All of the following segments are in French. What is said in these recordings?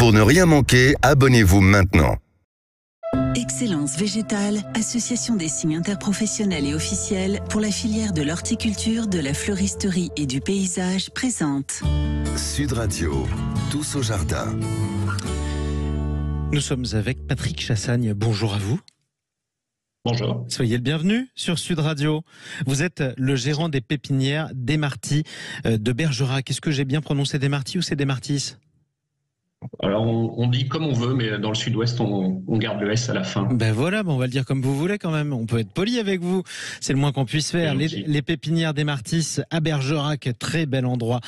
Pour ne rien manquer, abonnez-vous maintenant. Excellence Végétale, association des signes interprofessionnels et officiels pour la filière de l'horticulture, de la fleuristerie et du paysage, présente Sud Radio, tous au jardin. Nous sommes avec Patrick Chassagne. Bonjour à vous. Bonjour. Soyez le bienvenu sur Sud Radio. Vous êtes le gérant des pépinières Desmartis de Bergerac. Est-ce que j'ai bien prononcé Desmartis ou c'est Desmartis ? Alors, on dit comme on veut, mais dans le sud-ouest, on garde le S à la fin. Ben voilà, on va le dire comme vous voulez quand même. On peut être poli avec vous. C'est le moins qu'on puisse faire. Les pépinières Desmartis à Bergerac, très bel endroit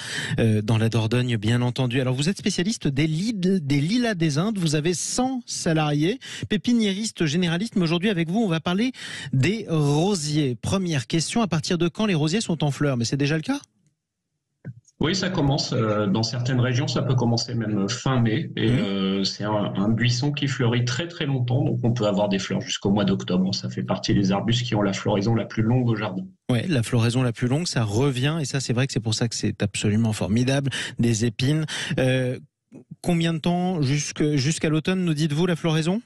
dans la Dordogne, bien entendu. Alors, vous êtes spécialiste des lilas des Indes. Vous avez 100 salariés, pépiniéristes généralistes. Mais aujourd'hui, avec vous, on va parler des rosiers. Première question, à partir de quand les rosiers sont en fleurs? Mais c'est déjà le cas? Oui, ça commence. Dans certaines régions, ça peut commencer même fin mai. Et c'est un buisson qui fleurit très très longtemps. Donc on peut avoir des fleurs jusqu'au mois d'octobre. Ça fait partie des arbustes qui ont la floraison la plus longue au jardin. Ouais, la floraison la plus longue, ça revient. Et ça, c'est vrai que c'est pour ça que c'est absolument formidable. Des épines. Combien de temps jusqu'à l'automne, nous dites-vous, la floraison ?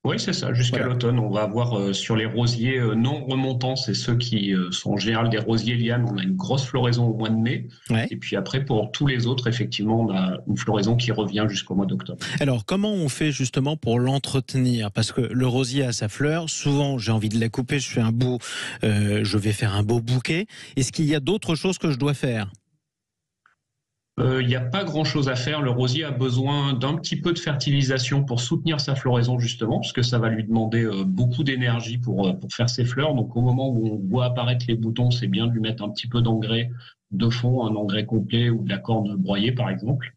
Oui, c'est ça. Jusqu'à l'automne, on va avoir sur les rosiers non remontants, c'est ceux qui sont en général des rosiers lianes, on a une grosse floraison au mois de mai. Ouais. Et puis après, pour tous les autres, effectivement, on a une floraison qui revient jusqu'au mois d'octobre. Alors, comment on fait justement pour l'entretenir? Parce que le rosier a sa fleur, souvent j'ai envie de la couper, je fais un bout, je vais faire un beau bouquet. Est-ce qu'il y a d'autres choses que je dois faire? Il n'y a pas grand-chose à faire. Le rosier a besoin d'un petit peu de fertilisation pour soutenir sa floraison, justement, parce que ça va lui demander beaucoup d'énergie pour faire ses fleurs. Donc, au moment où on voit apparaître les boutons, c'est bien de lui mettre un petit peu d'engrais de fond, un engrais complet ou de la corne broyée, par exemple.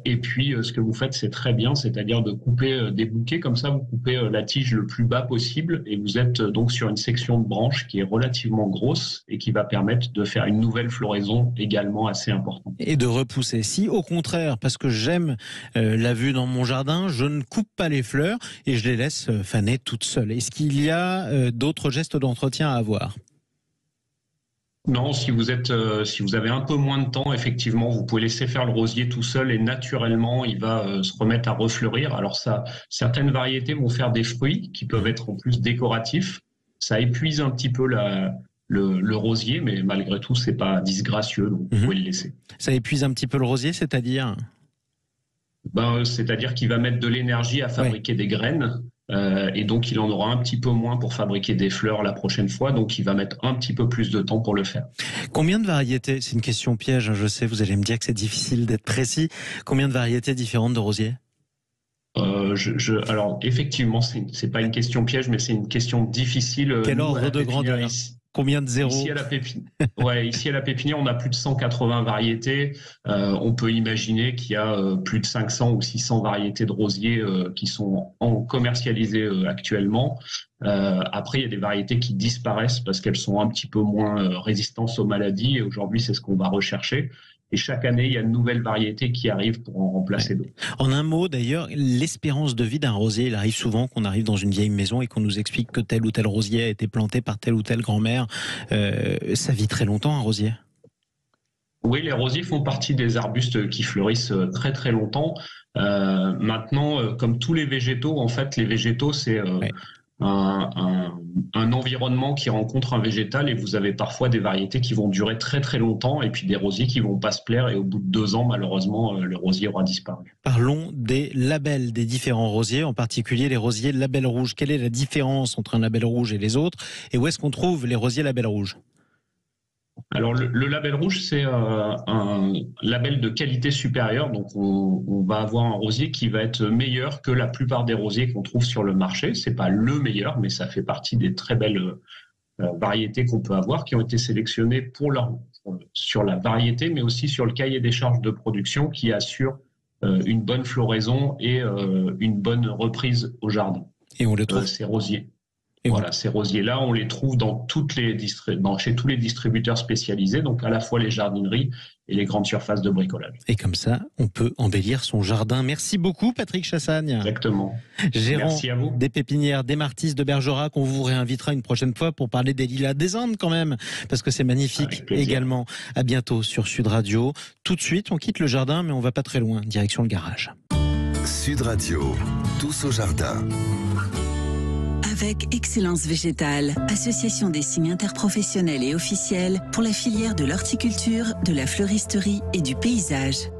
Et puis, ce que vous faites, c'est très bien, c'est-à-dire de couper des bouquets. Comme ça, vous coupez la tige le plus bas possible et vous êtes donc sur une section de branche qui est relativement grosse et qui va permettre de faire une nouvelle floraison également assez importante. Et de repousser. Si, au contraire, parce que j'aime la vue dans mon jardin, je ne coupe pas les fleurs et je les laisse faner toutes seules. Est-ce qu'il y a d'autres gestes d'entretien à avoir ? Non, si vous avez un peu moins de temps, effectivement, vous pouvez laisser faire le rosier tout seul et naturellement, il va se remettre à refleurir. Alors ça, certaines variétés vont faire des fruits qui peuvent être en plus décoratifs. Ça épuise un petit peu le rosier, mais malgré tout, c'est pas disgracieux, donc vous pouvez le laisser. Ça épuise un petit peu le rosier, c'est-à-dire ? C'est-à-dire qu'il va mettre de l'énergie à fabriquer des graines. Et donc, il en aura un petit peu moins pour fabriquer des fleurs la prochaine fois. Donc, il va mettre un petit peu plus de temps pour le faire. Combien de variétés? C'est une question piège, je sais, vous allez me dire que c'est difficile d'être précis. Combien de variétés différentes de rosiers? Alors, effectivement, c'est pas une question piège, mais c'est une question difficile. Quel ordre de grandeur? Combien de zéros? Ici à la pépinière, on a plus de 180 variétés. On peut imaginer qu'il y a plus de 500 ou 600 variétés de rosiers qui sont commercialisées actuellement. Après, il y a des variétés qui disparaissent parce qu'elles sont un petit peu moins résistantes aux maladies. Et aujourd'hui, c'est ce qu'on va rechercher. Et chaque année, il y a de nouvelles variétés qui arrivent pour en remplacer d'autres. En un mot, d'ailleurs, l'espérance de vie d'un rosier, il arrive souvent qu'on arrive dans une vieille maison et qu'on nous explique que tel ou tel rosier a été planté par telle ou telle grand-mère. Ça vit très longtemps, un rosier? Oui, les rosiers font partie des arbustes qui fleurissent très très longtemps. Maintenant, comme tous les végétaux, en fait, les végétaux, c'est un environnement qui rencontre un végétal et vous avez parfois des variétés qui vont durer très très longtemps et puis des rosiers qui vont pas se plaire et au bout de 2 ans, malheureusement, le rosier aura disparu. Parlons des labels des différents rosiers, en particulier les rosiers label rouge. Quelle est la différence entre un label rouge et les autres et où est-ce qu'on trouve les rosiers label rouge? Alors le label rouge, c'est un label de qualité supérieure, donc on va avoir un rosier qui va être meilleur que la plupart des rosiers qu'on trouve sur le marché. C'est pas le meilleur, mais ça fait partie des très belles variétés qu'on peut avoir, qui ont été sélectionnées sur la variété, mais aussi sur le cahier des charges de production qui assure une bonne floraison et une bonne reprise au jardin. Et on les trouve ces rosiers. Et voilà, ces rosiers-là, on les trouve chez tous les distributeurs spécialisés, donc à la fois les jardineries et les grandes surfaces de bricolage. Et comme ça, on peut embellir son jardin. Merci beaucoup, Patrick Chassagne. Exactement. Gérant Merci à vous. des pépinières des Martis de Bergerac. On vous réinvitera une prochaine fois pour parler des lilas des Indes quand même, parce que c'est magnifique également. À bientôt sur Sud Radio. Tout de suite, on quitte le jardin, mais on va pas très loin, direction le garage. Sud Radio, tous au jardin. Avec Excellence Végétale, association des signes interprofessionnels et officiels pour la filière de l'horticulture, de la fleuristerie et du paysage.